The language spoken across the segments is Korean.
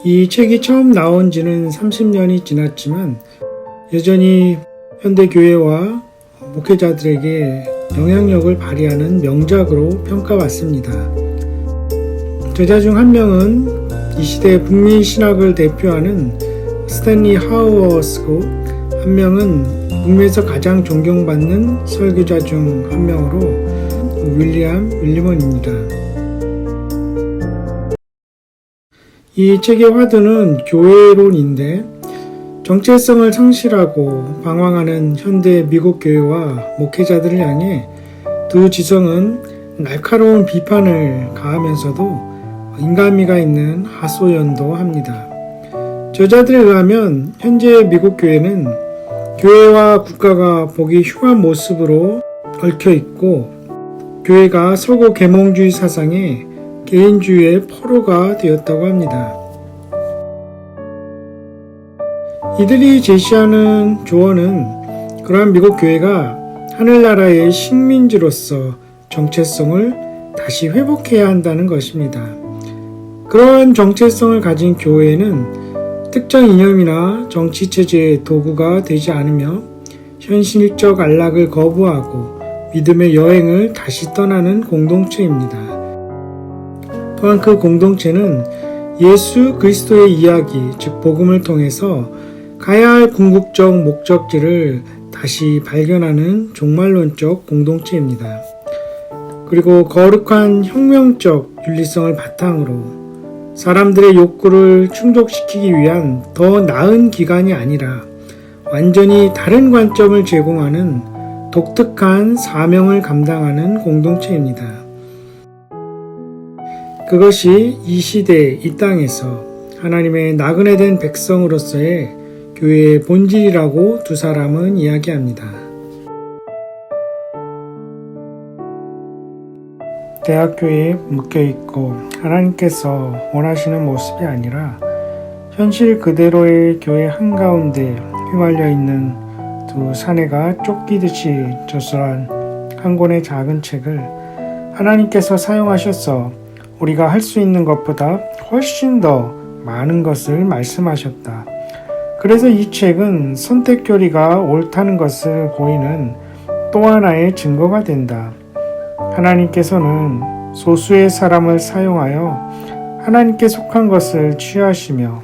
이 책이 처음 나온 지는 30년이 지났지만 여전히 현대교회와 목회자들에게 영향력을 발휘하는 명작으로 평가받습니다. 저자 중 한 명은 이 시대 북미 신학을 대표하는 스탠리 하우어스고, 한 명은 북미에서 가장 존경받는 설교자 중 한 명으로 윌리엄 윌리먼입니다. 이 책의 화두는 교회론인데, 정체성을 상실하고 방황하는 현대 미국 교회와 목회자들을 향해 두 지성은 날카로운 비판을 가하면서도 인간미가 있는 하소연도 합니다. 저자들에 의하면 현재 미국 교회는 교회와 국가가 보기 흉한 모습으로 얽혀 있고, 교회가 서구 계몽주의 사상의 개인주의의 포로가 되었다고 합니다. 이들이 제시하는 조언은 그러한 미국 교회가 하늘나라의 식민지로서 정체성을 다시 회복해야 한다는 것입니다. 그러한 정체성을 가진 교회는 특정 이념이나 정치체제의 도구가 되지 않으며 현실적 안락을 거부하고 믿음의 여행을 다시 떠나는 공동체입니다. 또한 그 공동체는 예수 그리스도의 이야기, 즉 복음을 통해서 가야 할 궁극적 목적지를 다시 발견하는 종말론적 공동체입니다. 그리고 거룩한 혁명적 윤리성을 바탕으로 사람들의 욕구를 충족시키기 위한 더 나은 기관이 아니라 완전히 다른 관점을 제공하는 독특한 사명을 감당하는 공동체입니다. 그것이 이 시대, 이 땅에서 하나님의 나그네 된 백성으로서의 교회의 본질이라고 두 사람은 이야기합니다. 대학교에 묶여있고 하나님께서 원하시는 모습이 아니라 현실 그대로의 교회 한가운데 휘말려 있는 두 사내가 쫓기듯이 저술한 한 권의 작은 책을 하나님께서 사용하셔서 우리가 할 수 있는 것보다 훨씬 더 많은 것을 말씀하셨다. 그래서 이 책은 선택교리가 옳다는 것을 보이는 또 하나의 증거가 된다. 하나님께서는 소수의 사람을 사용하여 하나님께 속한 것을 취하시며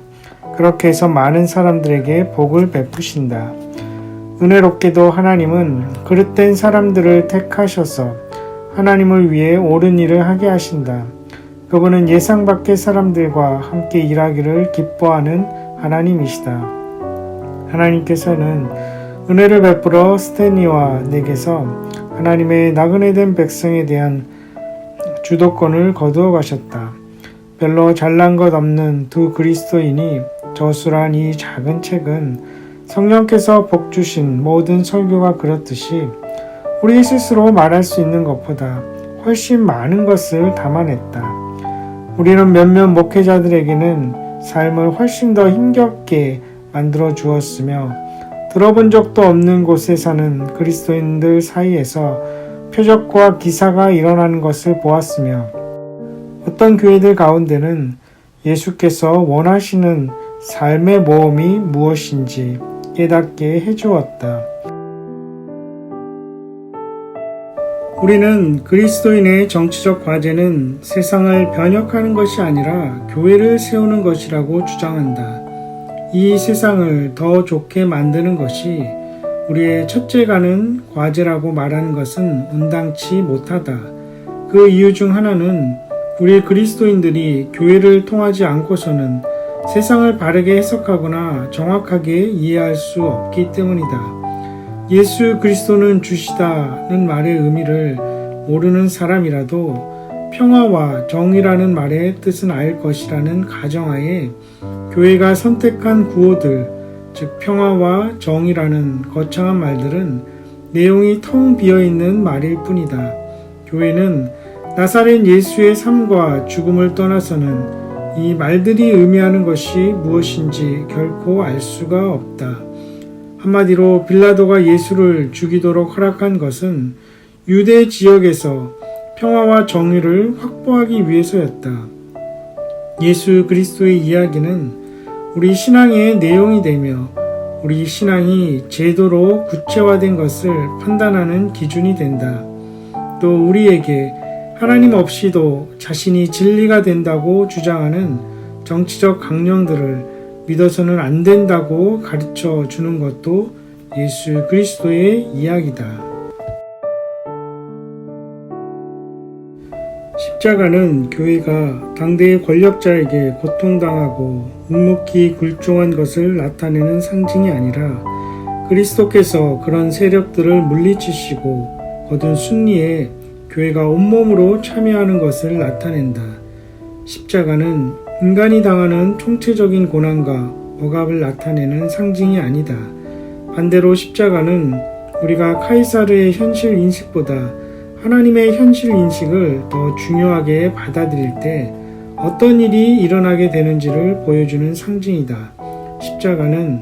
그렇게 해서 많은 사람들에게 복을 베푸신다. 은혜롭게도 하나님은 그릇된 사람들을 택하셔서 하나님을 위해 옳은 일을 하게 하신다. 그분은 예상 밖의 사람들과 함께 일하기를 기뻐하는 하나님이시다. 하나님께서는 은혜를 베풀어 스탠리와 내게서 하나님의 나그네 된 백성에 대한 주도권을 거두어 가셨다. 별로 잘난 것 없는 두 그리스도인이 저술한 이 작은 책은 성령께서 복 주신 모든 설교가 그렇듯이 우리 스스로 말할 수 있는 것보다 훨씬 많은 것을 담아냈다. 우리는 몇몇 목회자들에게는 삶을 훨씬 더 힘겹게 만들어 주었으며 들어본 적도 없는 곳에 사는 그리스도인들 사이에서 표적과 기사가 일어나는 것을 보았으며 어떤 교회들 가운데는 예수께서 원하시는 삶의 모험이 무엇인지 깨닫게 해주었다. 우리는 그리스도인의 정치적 과제는 세상을 변혁하는 것이 아니라 교회를 세우는 것이라고 주장한다. 이 세상을 더 좋게 만드는 것이 우리의 첫째가는 과제라고 말하는 것은 온당치 못하다. 그 이유 중 하나는 우리 그리스도인들이 교회를 통하지 않고서는 세상을 바르게 해석하거나 정확하게 이해할 수 없기 때문이다. 예수 그리스도는 주시다는 말의 의미를 모르는 사람이라도 평화와 정의라는 말의 뜻은 알 것이라는 가정하에 교회가 선택한 구호들, 즉 평화와 정의라는 거창한 말들은 내용이 텅 비어있는 말일 뿐이다. 교회는 나사렛 예수의 삶과 죽음을 떠나서는 이 말들이 의미하는 것이 무엇인지 결코 알 수가 없다. 한마디로 빌라도가 예수를 죽이도록 허락한 것은 유대 지역에서 평화와 정의를 확보하기 위해서였다. 예수 그리스도의 이야기는 우리 신앙의 내용이 되며 우리 신앙이 제도로 구체화된 것을 판단하는 기준이 된다. 또 우리에게 하나님 없이도 자신이 진리가 된다고 주장하는 정치적 강령들을 믿어서는 안 된다고 가르쳐 주는 것도 예수 그리스도의 이야기다. 십자가는 교회가 당대의 권력자에게 고통당하고 묵묵히 굴종한 것을 나타내는 상징이 아니라 그리스도께서 그런 세력들을 물리치시고 거둔 승리에 교회가 온몸으로 참여하는 것을 나타낸다. 십자가는 인간이 당하는 총체적인 고난과 억압을 나타내는 상징이 아니다. 반대로 십자가는 우리가 카이사르의 현실 인식보다 하나님의 현실 인식을 더 중요하게 받아들일 때 어떤 일이 일어나게 되는지를 보여주는 상징이다. 십자가는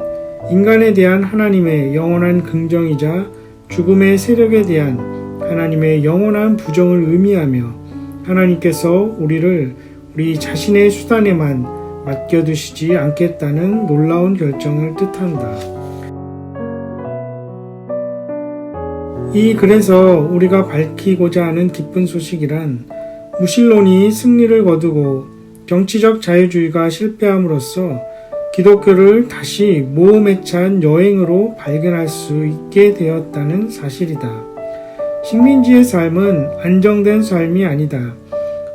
인간에 대한 하나님의 영원한 긍정이자 죽음의 세력에 대한 하나님의 영원한 부정을 의미하며 하나님께서 우리를 우리 자신의 수단에만 맡겨두시지 않겠다는 놀라운 결정을 뜻한다. 그래서 우리가 밝히고자 하는 기쁜 소식이란 무신론이 승리를 거두고 정치적 자유주의가 실패함으로써 기독교를 다시 모험에 찬 여행으로 발견할 수 있게 되었다는 사실이다. 식민지의 삶은 안정된 삶이 아니다.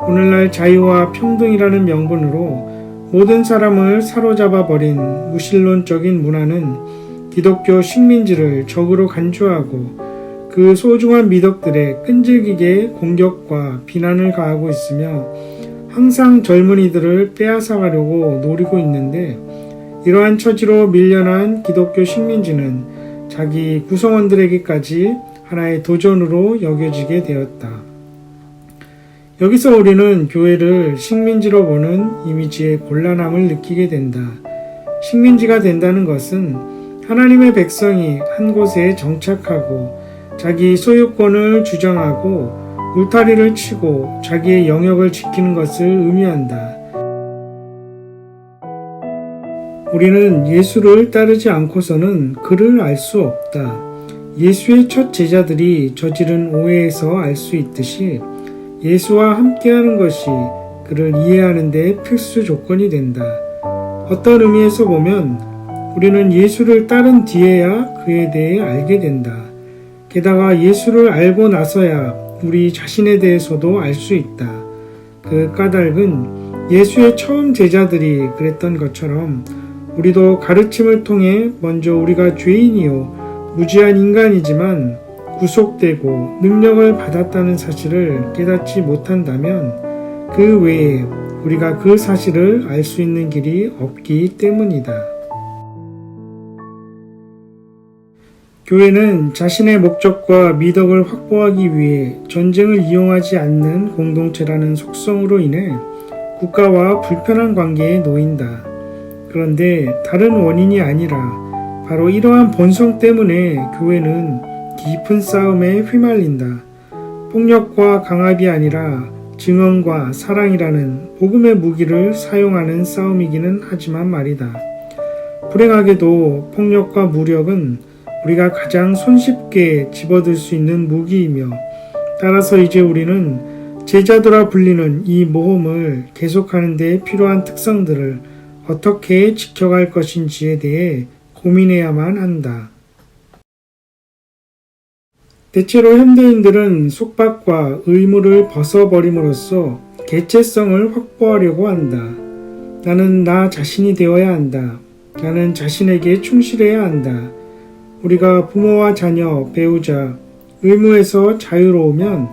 오늘날 자유와 평등이라는 명분으로 모든 사람을 사로잡아 버린 무신론적인 문화는 기독교 식민지를 적으로 간주하고 그 소중한 미덕들의 끈질기게 공격과 비난을 가하고 있으며 항상 젊은이들을 빼앗아가려고 노리고 있는데 이러한 처지로 밀려난 기독교 식민지는 자기 구성원들에게까지 하나의 도전으로 여겨지게 되었다. 여기서 우리는 교회를 식민지로 보는 이미지의 곤란함을 느끼게 된다. 식민지가 된다는 것은 하나님의 백성이 한 곳에 정착하고 자기 소유권을 주장하고 울타리를 치고 자기의 영역을 지키는 것을 의미한다. 우리는 예수를 따르지 않고서는 그를 알 수 없다. 예수의 첫 제자들이 저지른 오해에서 알 수 있듯이 예수와 함께하는 것이 그를 이해하는 데 필수 조건이 된다. 어떤 의미에서 보면 우리는 예수를 따른 뒤에야 그에 대해 알게 된다. 게다가 예수를 알고 나서야 우리 자신에 대해서도 알 수 있다. 그 까닭은 예수의 처음 제자들이 그랬던 것처럼 우리도 가르침을 통해 먼저 우리가 죄인이요 무지한 인간이지만 구속되고 능력을 받았다는 사실을 깨닫지 못한다면 그 외에 우리가 그 사실을 알 수 있는 길이 없기 때문이다. 교회는 자신의 목적과 미덕을 확보하기 위해 전쟁을 이용하지 않는 공동체라는 속성으로 인해 국가와 불편한 관계에 놓인다. 그런데 다른 원인이 아니라 바로 이러한 본성 때문에 교회는 깊은 싸움에 휘말린다. 폭력과 강압이 아니라 증언과 사랑이라는 복음의 무기를 사용하는 싸움이기는 하지만 말이다. 불행하게도 폭력과 무력은 우리가 가장 손쉽게 집어들 수 있는 무기이며 따라서 이제 우리는 제자도라 불리는 이 모험을 계속하는 데 필요한 특성들을 어떻게 지켜갈 것인지에 대해 고민해야만 한다. 대체로 현대인들은 속박과 의무를 벗어버림으로써 개체성을 확보하려고 한다. 나는 나 자신이 되어야 한다. 나는 자신에게 충실해야 한다. 우리가 부모와 자녀, 배우자, 의무에서 자유로우면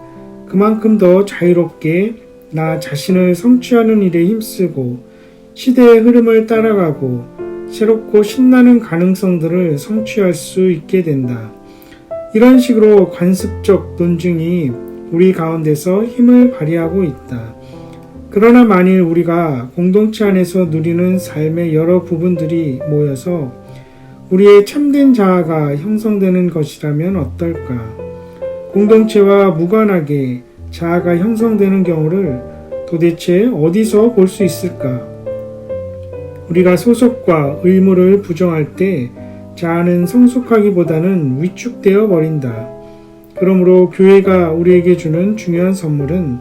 그만큼 더 자유롭게 나 자신을 성취하는 일에 힘쓰고 시대의 흐름을 따라가고 새롭고 신나는 가능성들을 성취할 수 있게 된다. 이런 식으로 관습적 논증이 우리 가운데서 힘을 발휘하고 있다. 그러나 만일 우리가 공동체 안에서 누리는 삶의 여러 부분들이 모여서 우리의 참된 자아가 형성되는 것이라면 어떨까? 공동체와 무관하게 자아가 형성되는 경우를 도대체 어디서 볼 수 있을까? 우리가 소속과 의무를 부정할 때 자아는 성숙하기보다는 위축되어 버린다. 그러므로 교회가 우리에게 주는 중요한 선물은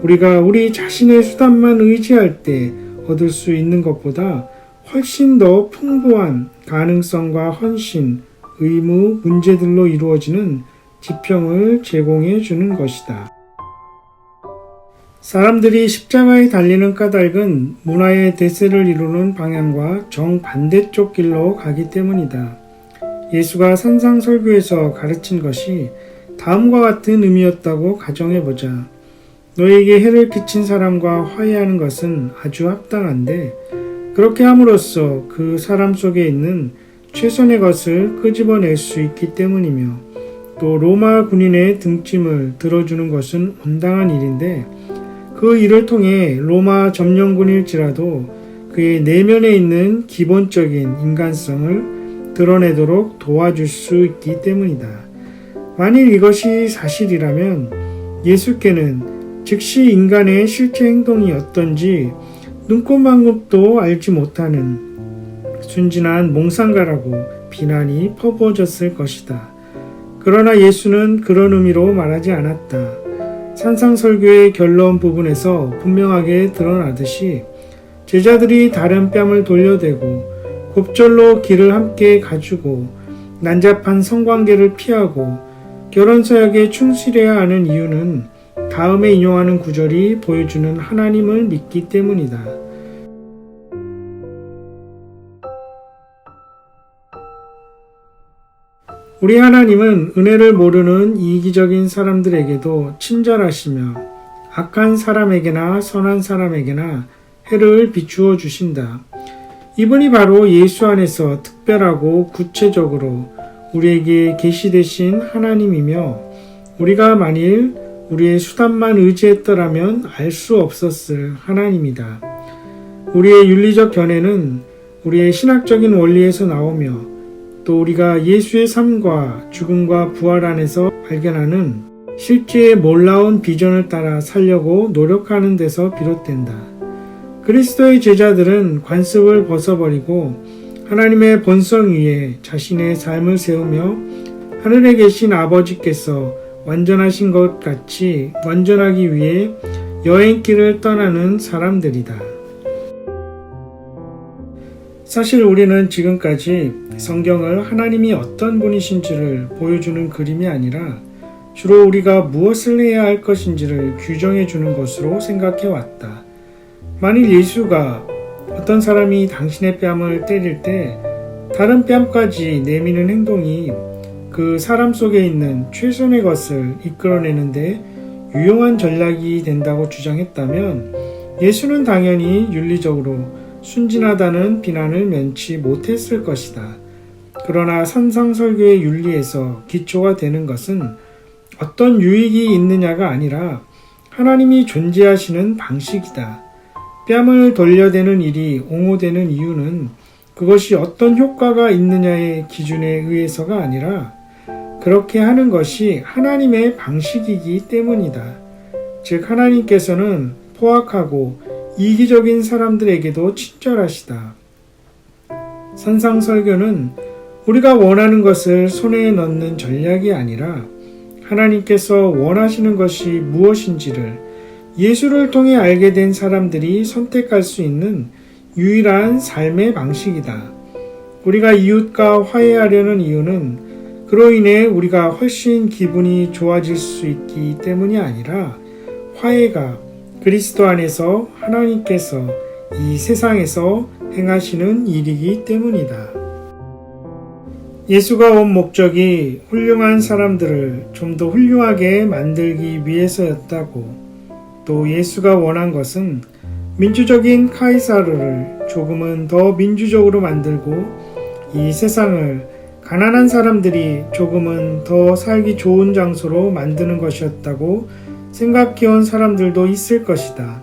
우리가 우리 자신의 수단만 의지할 때 얻을 수 있는 것보다 훨씬 더 풍부한 가능성과 헌신, 의무, 문제들로 이루어지는 지평을 제공해 주는 것이다. 사람들이 십자가에 달리는 까닭은 문화의 대세를 이루는 방향과 정반대쪽 길로 가기 때문이다. 예수가 산상설교에서 가르친 것이 다음과 같은 의미였다고 가정해보자. 너에게 해를 끼친 사람과 화해하는 것은 아주 합당한데 그렇게 함으로써 그 사람 속에 있는 최선의 것을 끄집어낼 수 있기 때문이며 또 로마 군인의 등짐을 들어주는 것은 온당한 일인데 그 일을 통해 로마 점령군일지라도 그의 내면에 있는 기본적인 인간성을 드러내도록 도와줄 수 있기 때문이다. 만일 이것이 사실이라면 예수께는 즉시 인간의 실제 행동이 어떤지 눈꼽만큼도 알지 못하는 순진한 몽상가라고 비난이 퍼부어졌을 것이다. 그러나 예수는 그런 의미로 말하지 않았다. 산상설교의 결론 부분에서 분명하게 드러나듯이 제자들이 다른 뺨을 돌려대고 곱절로 길을 함께 가주고 난잡한 성관계를 피하고 결혼서약에 충실해야 하는 이유는 다음에 인용하는 구절이 보여주는 하나님을 믿기 때문이다. 우리 하나님은 은혜를 모르는 이기적인 사람들에게도 친절하시며 악한 사람에게나 선한 사람에게나 해를 비추어 주신다. 이분이 바로 예수 안에서 특별하고 구체적으로 우리에게 계시되신 하나님이며 우리가 만일 우리의 수단만 의지했더라면 알 수 없었을 하나님이다. 우리의 윤리적 견해는 우리의 신학적인 원리에서 나오며 또 우리가 예수의 삶과 죽음과 부활 안에서 발견하는 실제의 놀라운 비전을 따라 살려고 노력하는 데서 비롯된다. 그리스도의 제자들은 관습을 벗어버리고 하나님의 본성 위에 자신의 삶을 세우며 하늘에 계신 아버지께서 완전하신 것 같이 완전하기 위해 여행길을 떠나는 사람들이다. 사실 우리는 지금까지 성경을 하나님이 어떤 분이신지를 보여주는 그림이 아니라 주로 우리가 무엇을 해야 할 것인지를 규정해 주는 것으로 생각해 왔다. 만일 예수가 어떤 사람이 당신의 뺨을 때릴 때 다른 뺨까지 내미는 행동이 그 사람 속에 있는 최선의 것을 이끌어내는데 유용한 전략이 된다고 주장했다면 예수는 당연히 윤리적으로 순진하다는 비난을 면치 못했을 것이다. 그러나 산상설교의 윤리에서 기초가 되는 것은 어떤 유익이 있느냐가 아니라 하나님이 존재하시는 방식이다. 뺨을 돌려대는 일이 옹호되는 이유는 그것이 어떤 효과가 있느냐의 기준에 의해서가 아니라 그렇게 하는 것이 하나님의 방식이기 때문이다. 즉 하나님께서는 포악하고 이기적인 사람들에게도 친절하시다. 산상설교는 우리가 원하는 것을 손에 넣는 전략이 아니라 하나님께서 원하시는 것이 무엇인지를 예수를 통해 알게 된 사람들이 선택할 수 있는 유일한 삶의 방식이다. 우리가 이웃과 화해하려는 이유는 그로 인해 우리가 훨씬 기분이 좋아질 수 있기 때문이 아니라 화해가 그리스도 안에서 하나님께서 이 세상에서 행하시는 일이기 때문이다. 예수가 온 목적이 훌륭한 사람들을 좀 더 훌륭하게 만들기 위해서였다고, 또 예수가 원한 것은 민주적인 카이사르를 조금은 더 민주적으로 만들고 이 세상을 가난한 사람들이 조금은 더 살기 좋은 장소로 만드는 것이었다고 생각해온 사람들도 있을 것이다.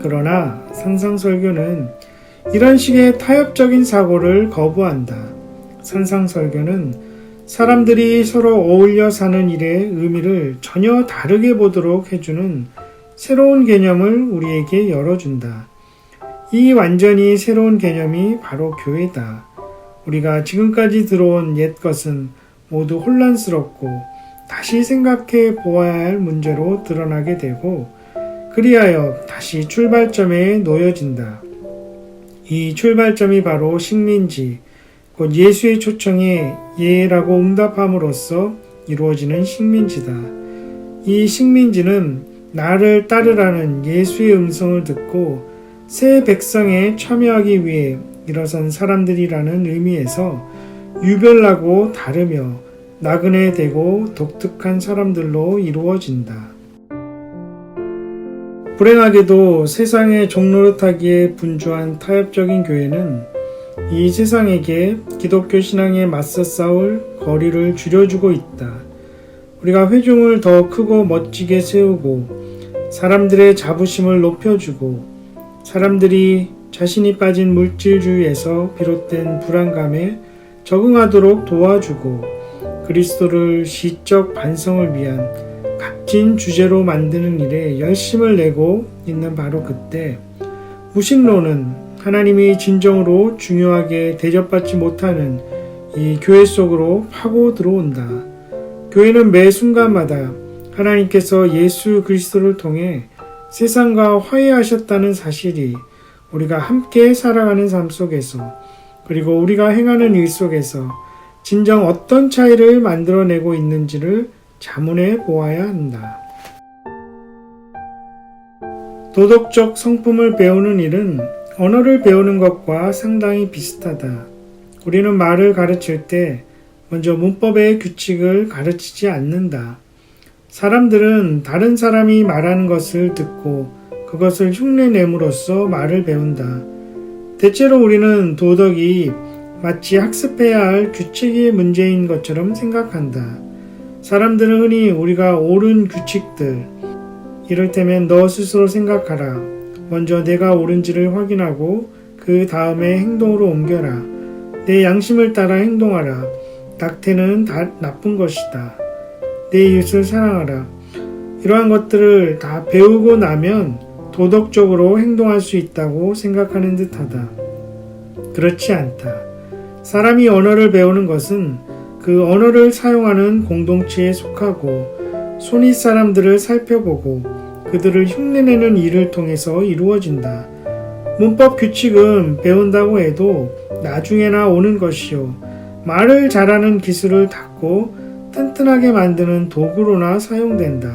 그러나 산상설교는 이런 식의 타협적인 사고를 거부한다. 산상설교는 사람들이 서로 어울려 사는 일의 의미를 전혀 다르게 보도록 해주는 새로운 개념을 우리에게 열어준다. 이 완전히 새로운 개념이 바로 교회다. 우리가 지금까지 들어온 옛 것은 모두 혼란스럽고 다시 생각해 보아야 할 문제로 드러나게 되고 그리하여 다시 출발점에 놓여진다. 이 출발점이 바로 식민지, 곧 예수의 초청에 예라고 응답함으로써 이루어지는 식민지다. 이 식민지는 나를 따르라는 예수의 음성을 듣고 새 백성에 참여하기 위해 일어선 사람들이라는 의미에서 유별나고 다르며 나그네 되고 독특한 사람들로 이루어진다. 불행하게도 세상의 종노릇하기에 분주한 타협적인 교회는 이 세상에게 기독교 신앙에 맞서 싸울 거리를 줄여주고 있다. 우리가 회중을 더 크고 멋지게 세우고 사람들의 자부심을 높여주고 사람들이 자신이 빠진 물질주의에서 비롯된 불안감에 적응하도록 도와주고 그리스도를 시적 반성을 위한 값진 주제로 만드는 일에 열심을 내고 있는 바로 그때 무신론은 하나님이 진정으로 중요하게 대접받지 못하는 이 교회 속으로 파고 들어온다. 교회는 매 순간마다 하나님께서 예수 그리스도를 통해 세상과 화해하셨다는 사실이 우리가 함께 살아가는 삶 속에서 그리고 우리가 행하는 일 속에서 진정 어떤 차이를 만들어내고 있는지를 자문해 보아야 한다. 도덕적 성품을 배우는 일은 언어를 배우는 것과 상당히 비슷하다. 우리는 말을 가르칠 때 먼저 문법의 규칙을 가르치지 않는다. 사람들은 다른 사람이 말하는 것을 듣고 그것을 흉내냄으로써 말을 배운다. 대체로 우리는 도덕이 마치 학습해야 할 규칙의 문제인 것처럼 생각한다. 사람들은 흔히 우리가 옳은 규칙들, 이를테면 너 스스로 생각하라, 먼저 내가 옳은지를 확인하고 그 다음에 행동으로 옮겨라, 내 양심을 따라 행동하라, 낙태는 다 나쁜 것이다, 내 이웃을 사랑하라, 이러한 것들을 다 배우고 나면 도덕적으로 행동할 수 있다고 생각하는 듯하다. 그렇지 않다. 사람이 언어를 배우는 것은 그 언어를 사용하는 공동체에 속하고 손윗 사람들을 살펴보고 그들을 흉내내는 일을 통해서 이루어진다. 문법 규칙은 배운다고 해도 나중에나 오는 것이요. 말을 잘하는 기술을 닦고 튼튼하게 만드는 도구로나 사용된다.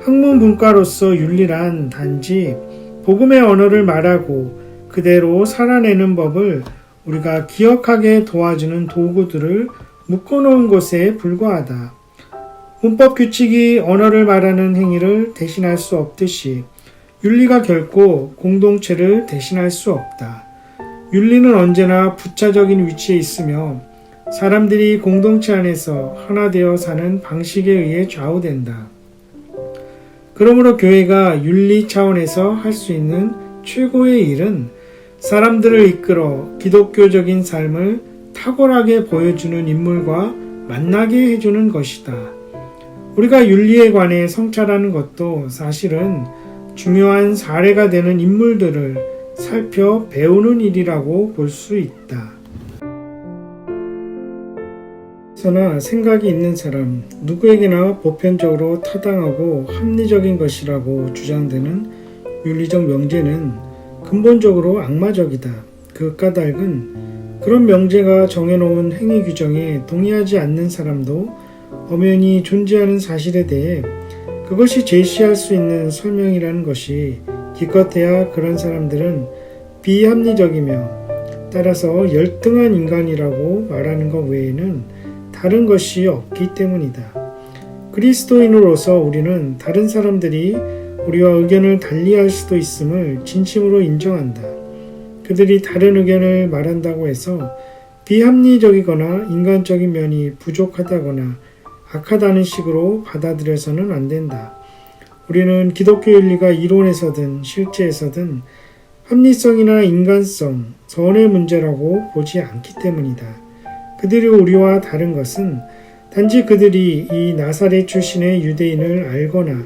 학문 문과로서 윤리란 단지 복음의 언어를 말하고 그대로 살아내는 법을 우리가 기억하게 도와주는 도구들을 묶어놓은 것에 불과하다. 문법 규칙이 언어를 말하는 행위를 대신할 수 없듯이 윤리가 결코 공동체를 대신할 수 없다. 윤리는 언제나 부차적인 위치에 있으며 사람들이 공동체 안에서 하나 되어 사는 방식에 의해 좌우된다. 그러므로 교회가 윤리 차원에서 할 수 있는 최고의 일은 사람들을 이끌어 기독교적인 삶을 탁월하게 보여주는 인물과 만나게 해주는 것이다. 우리가 윤리에 관해 성찰하는 것도 사실은 중요한 사례가 되는 인물들을 살펴 배우는 일이라고 볼 수 있다. 그러나 생각이 있는 사람, 누구에게나 보편적으로 타당하고 합리적인 것이라고 주장되는 윤리적 명제는 근본적으로 악마적이다. 그 까닭은 그런 명제가 정해놓은 행위 규정에 동의하지 않는 사람도 엄연히 존재하는 사실에 대해 그것이 제시할 수 있는 설명이라는 것이 기껏해야 그런 사람들은 비합리적이며 따라서 열등한 인간이라고 말하는 것 외에는 다른 것이 없기 때문이다. 그리스도인으로서 우리는 다른 사람들이 우리와 의견을 달리할 수도 있음을 진심으로 인정한다. 그들이 다른 의견을 말한다고 해서 비합리적이거나 인간적인 면이 부족하다거나 악하다는 식으로 받아들여서는 안 된다. 우리는 기독교 윤리가 이론에서든 실제에서든 합리성이나 인간성, 선의 문제라고 보지 않기 때문이다. 그들이 우리와 다른 것은 단지 그들이 이 나사렛 출신의 유대인을 알거나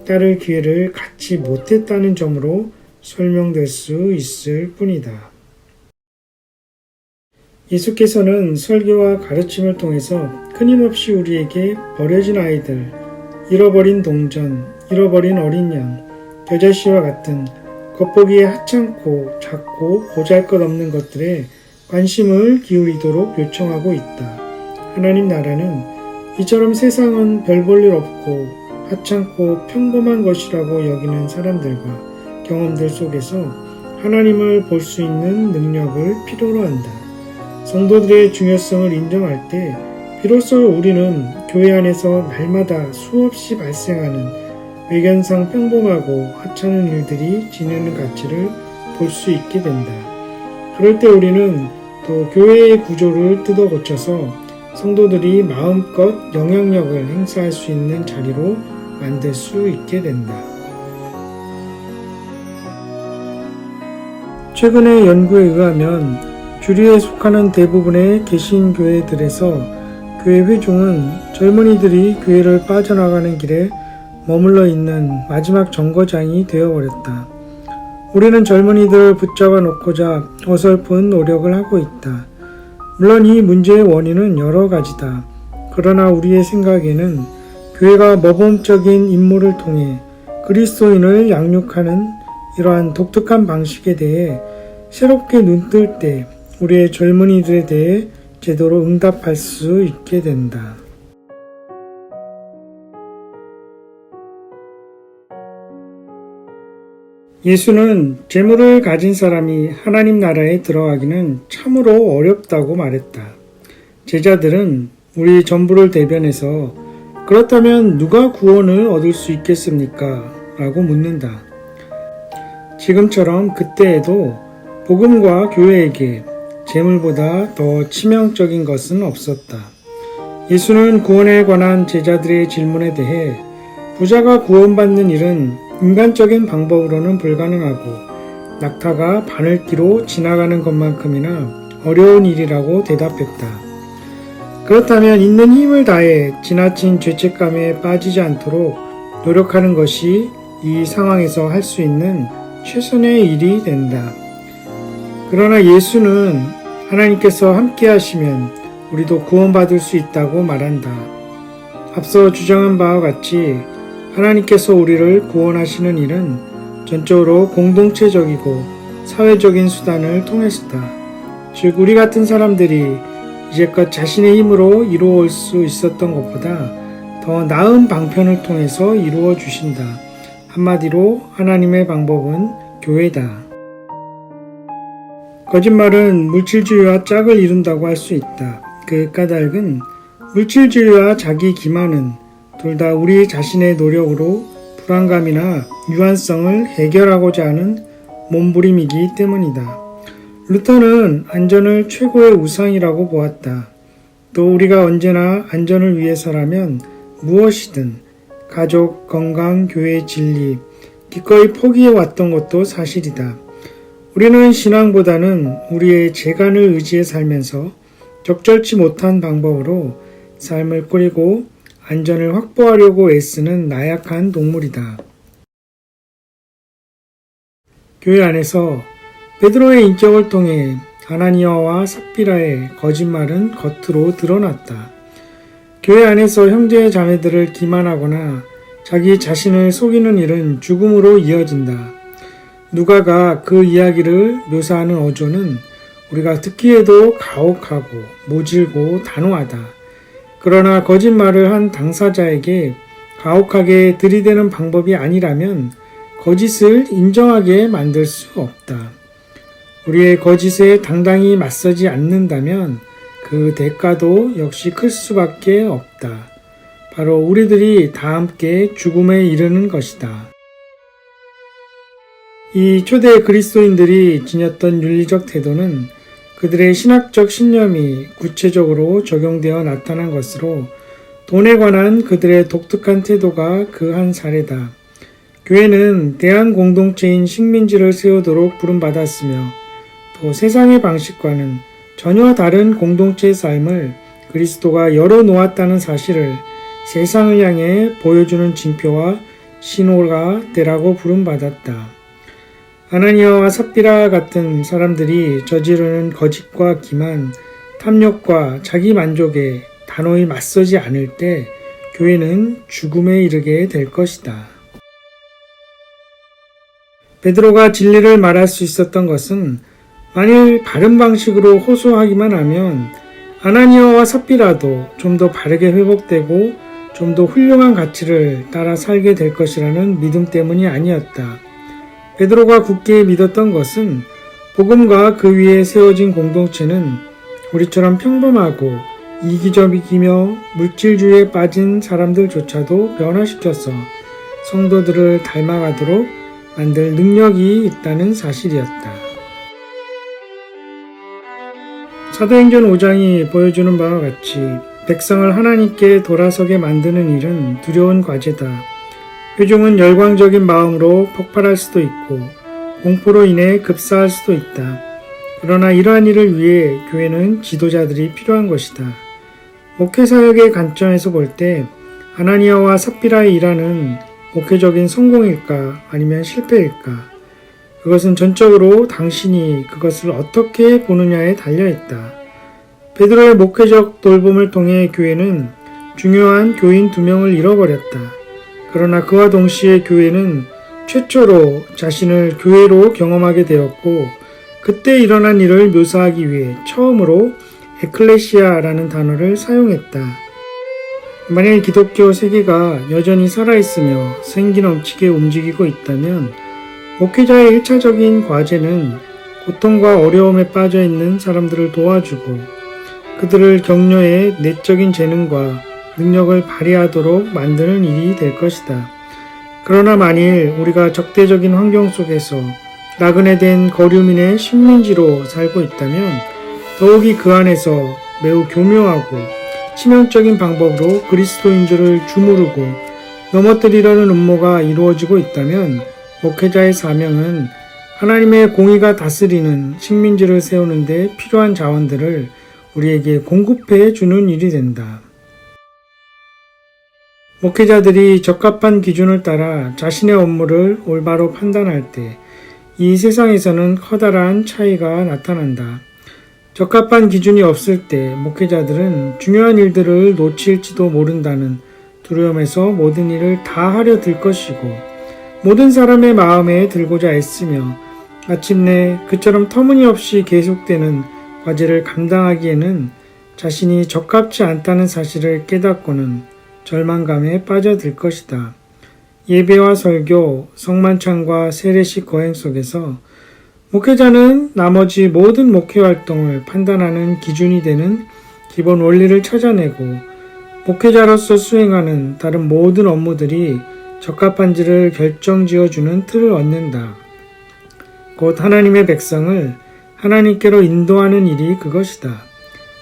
따를 기회를 갖지 못했다는 점으로 설명될 수 있을 뿐이다. 예수께서는 설교와 가르침을 통해서 끊임없이 우리에게 버려진 아이들, 잃어버린 동전, 잃어버린 어린 양, 겨자씨와 같은 겉보기에 하찮고 작고 보잘것없는 것들에 관심을 기울이도록 요청하고 있다. 하나님 나라는 이처럼 세상은 별 볼 일 없고 하찮고 평범한 것이라고 여기는 사람들과 경험들 속에서 하나님을 볼 수 있는 능력을 필요로 한다. 성도들의 중요성을 인정할 때 비로소 우리는 교회 안에서 날마다 수없이 발생하는 외견상 평범하고 하찮은 일들이 지니는 가치를 볼 수 있게 된다. 그럴 때 우리는 또 교회의 구조를 뜯어 고쳐서 성도들이 마음껏 영향력을 행사할 수 있는 자리로 만들 수 있게 된다. 최근의 연구에 의하면 주류에 속하는 대부분의 개신교회들에서 교회 회중은 젊은이들이 교회를 빠져나가는 길에 머물러 있는 마지막 정거장이 되어버렸다. 우리는 젊은이들을 붙잡아 놓고자 어설픈 노력을 하고 있다. 물론 이 문제의 원인은 여러 가지다. 그러나 우리의 생각에는 교회가 모범적인 인물을 통해 그리스도인을 양육하는 이러한 독특한 방식에 대해 새롭게 눈뜰 때 우리의 젊은이들에 대해 제대로 응답할 수 있게 된다. 예수는 재물을 가진 사람이 하나님 나라에 들어가기는 참으로 어렵다고 말했다. 제자들은 우리 전부를 대변해서 그렇다면 누가 구원을 얻을 수 있겠습니까? 라고 묻는다. 지금처럼 그때에도 복음과 교회에게 재물보다 더 치명적인 것은 없었다. 예수는 구원에 관한 제자들의 질문에 대해 부자가 구원받는 일은 인간적인 방법으로는 불가능하고 낙타가 바늘기로 지나가는 것만큼이나 어려운 일이라고 대답했다. 그렇다면 있는 힘을 다해 지나친 죄책감에 빠지지 않도록 노력하는 것이 이 상황에서 할 수 있는 최선의 일이 된다. 그러나 예수는 하나님께서 함께 하시면 우리도 구원받을 수 있다고 말한다. 앞서 주장한 바와 같이 하나님께서 우리를 구원하시는 일은 전적으로 공동체적이고 사회적인 수단을 통해서다. 즉 우리 같은 사람들이 이제껏 자신의 힘으로 이루어 올 수 있었던 것보다 더 나은 방편을 통해서 이루어 주신다. 한마디로 하나님의 방법은 교회다. 거짓말은 물질주의와 짝을 이룬다고 할 수 있다. 그 까닭은 물질주의와 자기 기만은 둘 다 우리 자신의 노력으로 불안감이나 유한성을 해결하고자 하는 몸부림이기 때문이다. 루터는 안전을 최고의 우상이라고 보았다. 또 우리가 언제나 안전을 위해서라면 무엇이든 가족, 건강, 교회 진리, 기꺼이 포기해왔던 것도 사실이다. 우리는 신앙보다는 우리의 재간을 의지해 살면서 적절치 못한 방법으로 삶을 꾸리고 안전을 확보하려고 애쓰는 나약한 동물이다. 교회 안에서 베드로의 인격을 통해 아나니아와 삽비라의 거짓말은 겉으로 드러났다. 교회 안에서 형제 자매들을 기만하거나 자기 자신을 속이는 일은 죽음으로 이어진다. 누가가 그 이야기를 묘사하는 어조는 우리가 듣기에도 가혹하고 모질고 단호하다. 그러나 거짓말을 한 당사자에게 가혹하게 들이대는 방법이 아니라면 거짓을 인정하게 만들 수 없다. 우리의 거짓에 당당히 맞서지 않는다면 그 대가도 역시 클 수밖에 없다. 바로 우리들이 다 함께 죽음에 이르는 것이다. 이 초대 그리스도인들이 지녔던 윤리적 태도는 그들의 신학적 신념이 구체적으로 적용되어 나타난 것으로 돈에 관한 그들의 독특한 태도가 그 한 사례다. 교회는 대한 공동체인 식민지를 세우도록 부름받았으며 또 세상의 방식과는 전혀 다른 공동체의 삶을 그리스도가 열어놓았다는 사실을 세상을 향해 보여주는 징표와 신호가 되라고 부름받았다. 아나니아와 삽비라 같은 사람들이 저지르는 거짓과 기만, 탐욕과 자기 만족에 단호히 맞서지 않을 때 교회는 죽음에 이르게 될 것이다. 베드로가 진리를 말할 수 있었던 것은 만일 바른 방식으로 호소하기만 하면 아나니아와 삽비라도 좀 더 바르게 회복되고 좀 더 훌륭한 가치를 따라 살게 될 것이라는 믿음 때문이 아니었다. 베드로가 굳게 믿었던 것은 복음과 그 위에 세워진 공동체는 우리처럼 평범하고 이기적이며 물질주의에 빠진 사람들조차도 변화시켜서 성도들을 닮아가도록 만들 능력이 있다는 사실이었다. 사도행전 5장이 보여주는 바와 같이 백성을 하나님께 돌아서게 만드는 일은 두려운 과제다. 회중은 열광적인 마음으로 폭발할 수도 있고 공포로 인해 급사할 수도 있다. 그러나 이러한 일을 위해 교회는 지도자들이 필요한 것이다. 목회사역의 관점에서 볼 때 아나니아와 삽비라의 일하는 목회적인 성공일까 아니면 실패일까? 그것은 전적으로 당신이 그것을 어떻게 보느냐에 달려있다. 베드로의 목회적 돌봄을 통해 교회는 중요한 교인 2명을 잃어버렸다. 그러나 그와 동시에 교회는 최초로 자신을 교회로 경험하게 되었고 그때 일어난 일을 묘사하기 위해 처음으로 에클레시아라는 단어를 사용했다. 만일 기독교 세계가 여전히 살아있으며 생기 넘치게 움직이고 있다면 목회자의 1차적인 과제는 고통과 어려움에 빠져 있는 사람들을 도와주고 그들을 격려해 내적인 재능과 능력을 발휘하도록 만드는 일이 될 것이다. 그러나 만일 우리가 적대적인 환경 속에서 나그네된 거류민의 식민지로 살고 있다면 더욱이 그 안에서 매우 교묘하고 치명적인 방법으로 그리스도인들을 주무르고 넘어뜨리려는 음모가 이루어지고 있다면 목회자의 사명은 하나님의 공의가 다스리는 식민지를 세우는 데 필요한 자원들을 우리에게 공급해 주는 일이 된다. 목회자들이 적합한 기준을 따라 자신의 업무를 올바로 판단할 때 이 세상에서는 커다란 차이가 나타난다. 적합한 기준이 없을 때 목회자들은 중요한 일들을 놓칠지도 모른다는 두려움에서 모든 일을 다 하려 들 것이고 모든 사람의 마음에 들고자 애쓰며 마침내 그처럼 터무니없이 계속되는 과제를 감당하기에는 자신이 적합치 않다는 사실을 깨닫고는 절망감에 빠져들 것이다. 예배와 설교, 성만찬과 세례식 거행 속에서 목회자는 나머지 모든 목회 활동을 판단하는 기준이 되는 기본 원리를 찾아내고 목회자로서 수행하는 다른 모든 업무들이 적합한지를 결정지어주는 틀을 얻는다. 곧 하나님의 백성을 하나님께로 인도하는 일이 그것이다.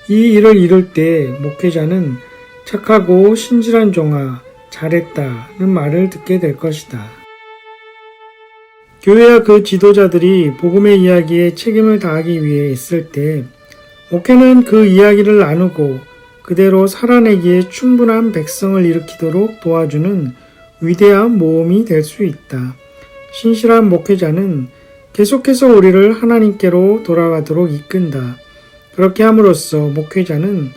이 일을 이룰 때 목회자는 착하고 신실한 종아, 잘했다는 말을 듣게 될 것이다. 교회와 그 지도자들이 복음의 이야기에 책임을 다하기 위해 있을 때 목회는 그 이야기를 나누고 그대로 살아내기에 충분한 백성을 일으키도록 도와주는 위대한 모험이 될 수 있다. 신실한 목회자는 계속해서 우리를 하나님께로 돌아가도록 이끈다. 그렇게 함으로써 목회자는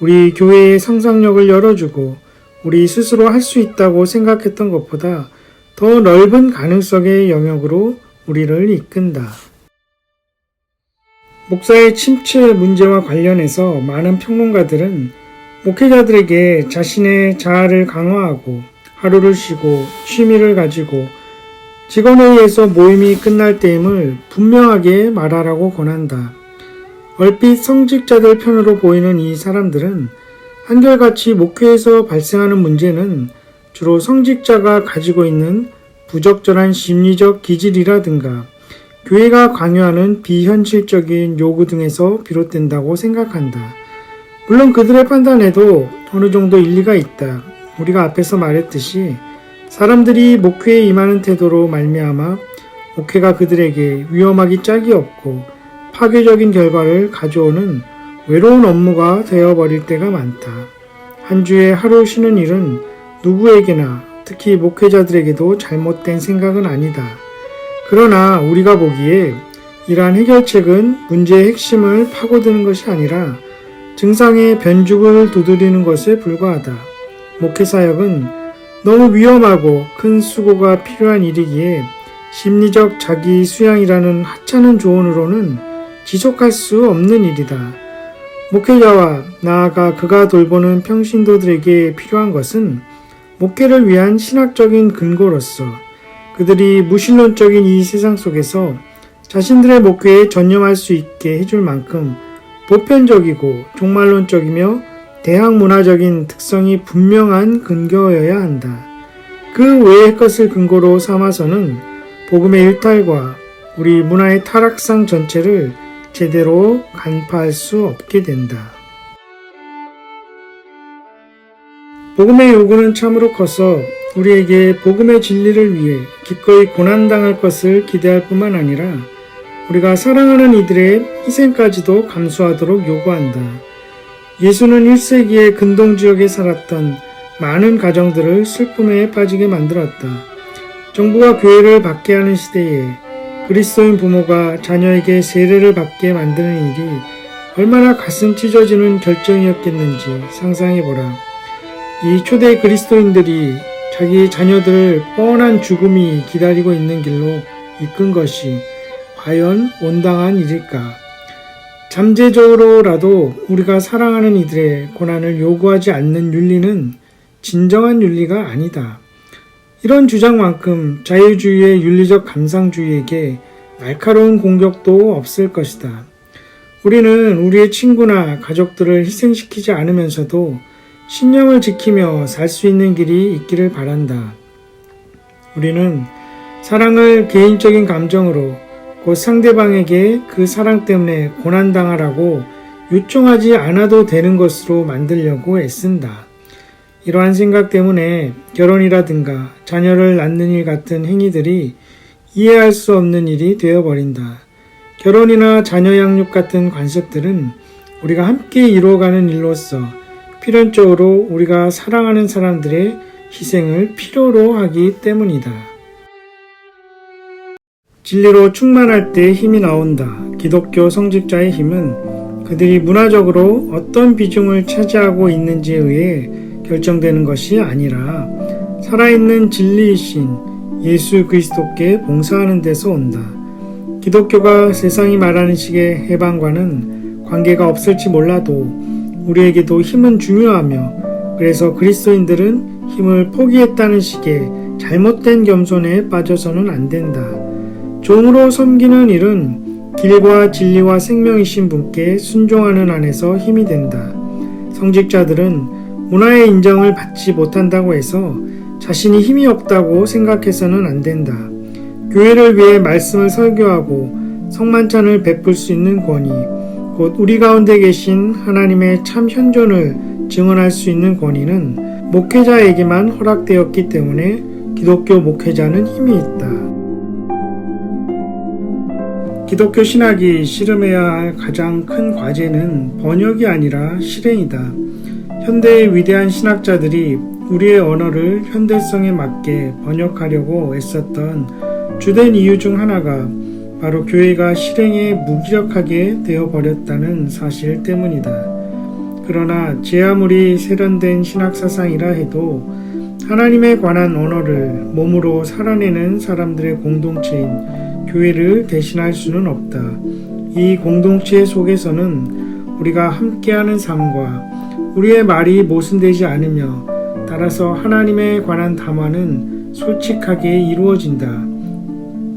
우리 교회의 상상력을 열어주고 우리 스스로 할 수 있다고 생각했던 것보다 더 넓은 가능성의 영역으로 우리를 이끈다. 목사의 침체 문제와 관련해서 많은 평론가들은 목회자들에게 자신의 자아를 강화하고 하루를 쉬고 취미를 가지고 직원회의에서 모임이 끝날 때임을 분명하게 말하라고 권한다. 얼핏 성직자들 편으로 보이는 이 사람들은 한결같이 목회에서 발생하는 문제는 주로 성직자가 가지고 있는 부적절한 심리적 기질이라든가 교회가 강요하는 비현실적인 요구 등에서 비롯된다고 생각한다. 물론 그들의 판단에도 어느 정도 일리가 있다. 우리가 앞에서 말했듯이 사람들이 목회에 임하는 태도로 말미암아 목회가 그들에게 위험하기 짝이 없고 파괴적인 결과를 가져오는 외로운 업무가 되어버릴 때가 많다. 한 주에 하루 쉬는 일은 누구에게나 특히 목회자들에게도 잘못된 생각은 아니다. 그러나 우리가 보기에 이러한 해결책은 문제의 핵심을 파고드는 것이 아니라 증상의 변죽을 두드리는 것에 불과하다. 목회사역은 너무 위험하고 큰 수고가 필요한 일이기에 심리적 자기 수양이라는 하찮은 조언으로는 지속할 수 없는 일이다. 목회자와 나아가 그가 돌보는 평신도들에게 필요한 것은 목회를 위한 신학적인 근거로서 그들이 무신론적인 이 세상 속에서 자신들의 목회에 전념할 수 있게 해줄 만큼 보편적이고 종말론적이며 대학문화적인 특성이 분명한 근거여야 한다. 그 외의 것을 근거로 삼아서는 복음의 일탈과 우리 문화의 타락상 전체를 제대로 간파할 수 없게 된다. 복음의 요구는 참으로 커서 우리에게 복음의 진리를 위해 기꺼이 고난당할 것을 기대할 뿐만 아니라 우리가 사랑하는 이들의 희생까지도 감수하도록 요구한다. 예수는 1세기의 근동지역에 살았던 많은 가정들을 슬픔에 빠지게 만들었다. 정부가 교회를 받게 하는 시대에 그리스도인 부모가 자녀에게 세례를 받게 만드는 일이 얼마나 가슴 찢어지는 결정이었겠는지 상상해보라. 이 초대 그리스도인들이 자기 자녀들을 뻔한 죽음이 기다리고 있는 길로 이끈 것이 과연 온당한 일일까? 잠재적으로라도 우리가 사랑하는 이들의 고난을 요구하지 않는 윤리는 진정한 윤리가 아니다. 이런 주장만큼 자유주의의 윤리적 감상주의에게 날카로운 공격도 없을 것이다. 우리는 우리의 친구나 가족들을 희생시키지 않으면서도 신념을 지키며 살 수 있는 길이 있기를 바란다. 우리는 사랑을 개인적인 감정으로 곧 상대방에게 그 사랑 때문에 고난당하라고 요청하지 않아도 되는 것으로 만들려고 애쓴다. 이러한 생각 때문에 결혼이라든가 자녀를 낳는 일 같은 행위들이 이해할 수 없는 일이 되어버린다. 결혼이나 자녀 양육 같은 관습들은 우리가 함께 이루어가는 일로서 필연적으로 우리가 사랑하는 사람들의 희생을 필요로 하기 때문이다. 진리로 충만할 때 힘이 나온다. 기독교 성직자의 힘은 그들이 문화적으로 어떤 비중을 차지하고 있는지에 의해 결정되는 것이 아니라 살아있는 진리이신 예수 그리스도께 봉사하는 데서 온다. 기독교가 세상이 말하는 식의 해방과는 관계가 없을지 몰라도 우리에게도 힘은 중요하며 그래서 그리스도인들은 힘을 포기했다는 식의 잘못된 겸손에 빠져서는 안 된다. 종으로 섬기는 일은 길과 진리와 생명이신 분께 순종하는 안에서 힘이 된다. 성직자들은 문화의 인정을 받지 못한다고 해서 자신이 힘이 없다고 생각해서는 안 된다. 교회를 위해 말씀을 설교하고 성만찬을 베풀 수 있는 권위, 곧 우리 가운데 계신 하나님의 참 현존을 증언할 수 있는 권위는 목회자에게만 허락되었기 때문에 기독교 목회자는 힘이 있다. 기독교 신학이 씨름해야 할 가장 큰 과제는 번역이 아니라 실행이다. 현대의 위대한 신학자들이 우리의 언어를 현대성에 맞게 번역하려고 애썼던 주된 이유 중 하나가 바로 교회가 실행에 무기력하게 되어버렸다는 사실 때문이다. 그러나 제 아무리 세련된 신학사상이라 해도 하나님에 관한 언어를 몸으로 살아내는 사람들의 공동체인 교회를 대신할 수는 없다. 이 공동체 속에서는 우리가 함께하는 삶과 우리의 말이 모순되지 않으며 따라서 하나님에 관한 담화는 솔직하게 이루어진다.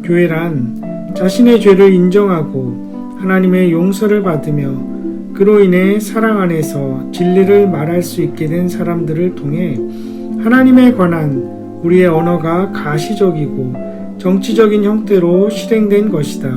교회란 자신의 죄를 인정하고 하나님의 용서를 받으며 그로 인해 사랑 안에서 진리를 말할 수 있게 된 사람들을 통해 하나님에 관한 우리의 언어가 가시적이고 정치적인 형태로 실행된 것이다.